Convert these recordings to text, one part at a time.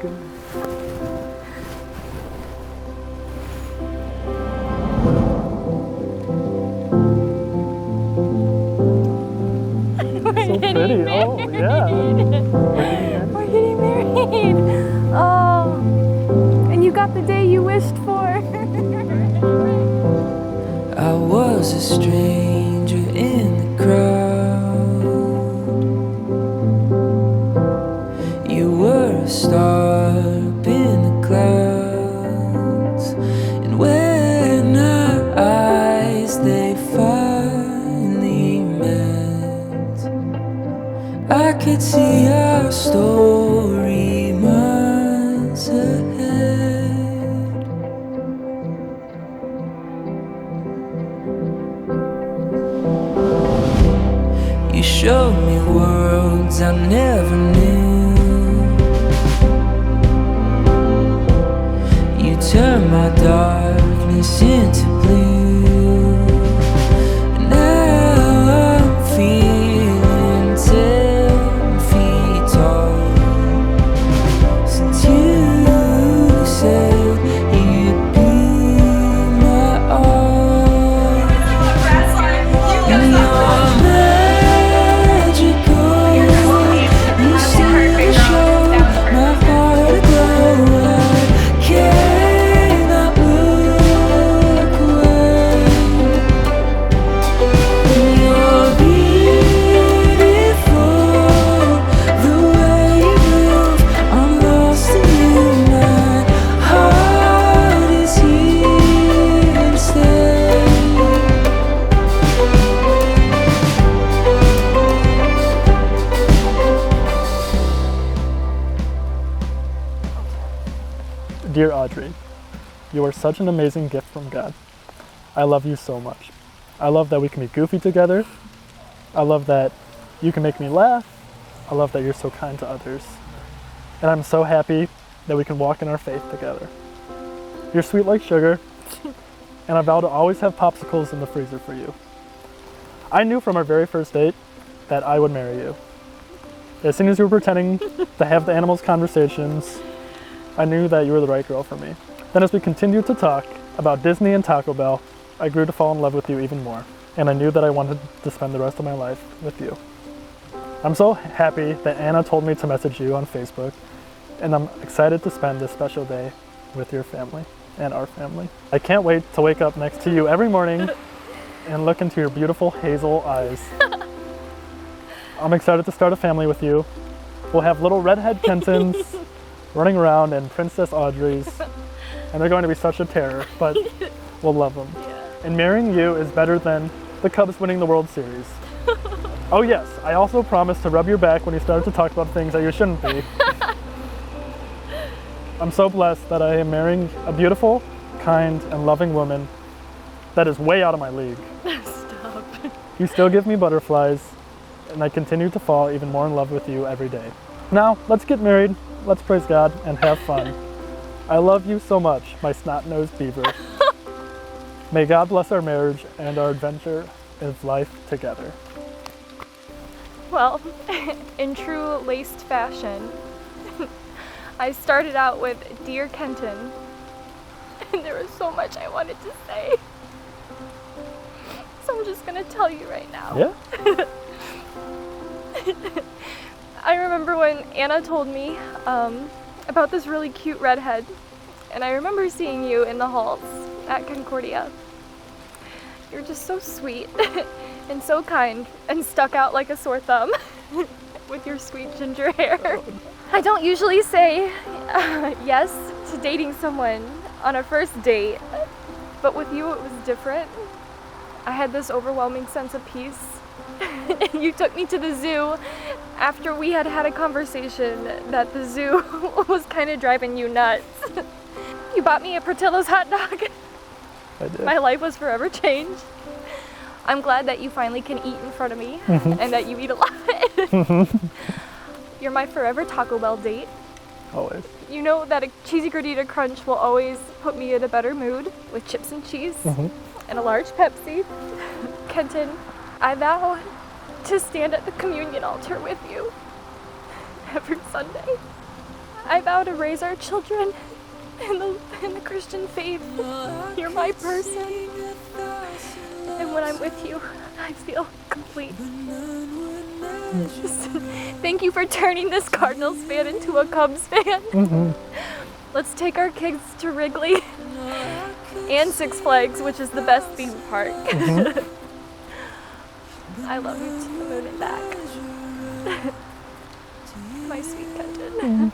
good. So pretty. Oh, yeah. We're getting married. Oh, and you got the day you wished for. I was a stranger in the crowd. You were a star up in the clouds. And when our eyes they finally met, I could see our story months ahead. You showed me worlds I never knew. You turned my darkness into blue. And now I'm feeling 10 feet tall. Since you said you'd be my all. You know I'm magical. You still show my heart glow. I cannot look away. You're beautiful, the way you move. I'm lost in you. My heart is here to stay. Dear Audrey, you are such an amazing gift from God. I love you so much. I love that we can be goofy together. I love that you can make me laugh. I love that you're so kind to others. And I'm so happy that we can walk in our faith together. You're sweet like sugar, and I vow to always have popsicles in the freezer for you. I knew from our very first date that I would marry you. As soon as you were pretending to have the animals conversations, I knew that you were the right girl for me. Then as we continued to talk about Disney and Taco Bell, I grew to fall in love with you even more, and I knew that I wanted to spend the rest of my life with you. I'm so happy that Anna told me to message you on Facebook, and I'm excited to spend this special day with your family and our family. I can't wait to wake up next to you every morning and look into your beautiful hazel eyes. I'm excited to start a family with you. We'll have little redhead Kentons running around and Princess Audreys, and they're going to be such a terror, but we'll love them. Yeah. And marrying you is better than the Cubs winning the World Series. Oh yes, I also promise to rub your back when you start to talk about things that you shouldn't be. I'm so blessed that I am marrying a beautiful, kind, and loving woman that is way out of my league. Stop. You still give me butterflies, and I continue to fall even more in love with you every day. Now, let's get married, let's praise God, and have fun. I love you so much, my snot-nosed beaver. May God bless our marriage and our adventure of life together. Well, in true laced fashion, I started out with Dear Kenton, and there was so much I wanted to say. So I'm just gonna tell you right now. Yeah? I remember when Anna told me about this really cute redhead, and I remember seeing you in the halls at Concordia. You're just so sweet and so kind and stuck out like a sore thumb with your sweet ginger hair. I don't usually say yes to dating someone on a first date, but with you it was different. I had this overwhelming sense of peace. You took me to the zoo after we had had a conversation that the zoo was kind of driving you nuts. You bought me a Portillo's hot dog. I did. My life was forever changed. I'm glad that you finally can eat in front of me and that you eat a lot. You're my forever Taco Bell date. Always. You know that a Cheesy Gordita Crunch will always put me in a better mood with chips and cheese and a large Pepsi. Kenton, I vow to stand at the communion altar with you every Sunday. I vow to raise our children in the Christian faith. You're my person. And when I'm with you, I feel complete. Just thank you for turning this Cardinals fan into a Cubs fan. Mm-hmm. Let's take our kids to Wrigley and Six Flags, which is the best theme park. Mm-hmm. I love you to the moon and back. My sweet Kenton. Mm.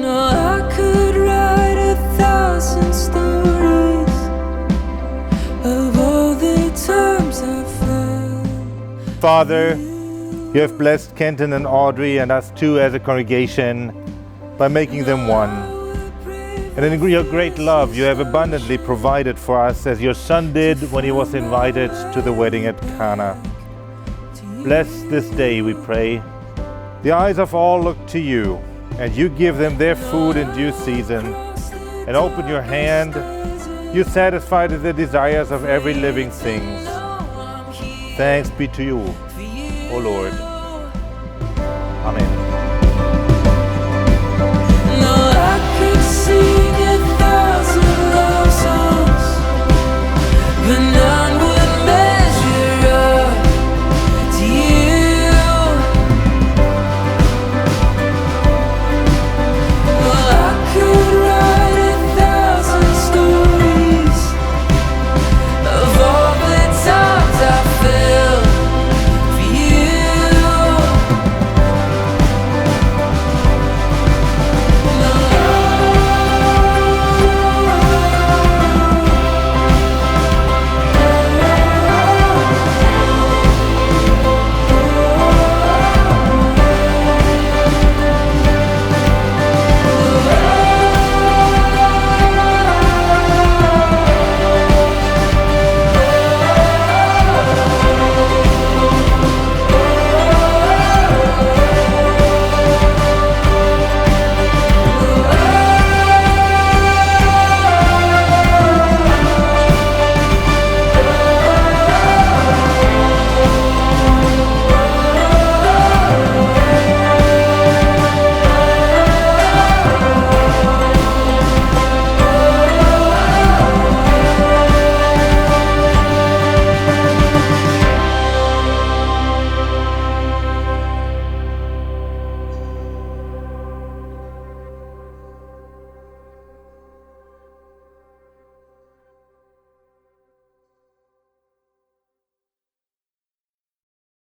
No, I could write 1,000 stories of all the times I fell. Father, you have blessed Kenton and Audrey and us too as a congregation by making them one. And in your great love, you have abundantly provided for us as your son did when he was invited to the wedding at Cana. Bless this day, we pray. The eyes of all look to you, and you give them their food in due season. And open your hand, you satisfy the desires of every living thing. Thanks be to you, O Lord. Amen. No, I could sing 1,000 love songs, but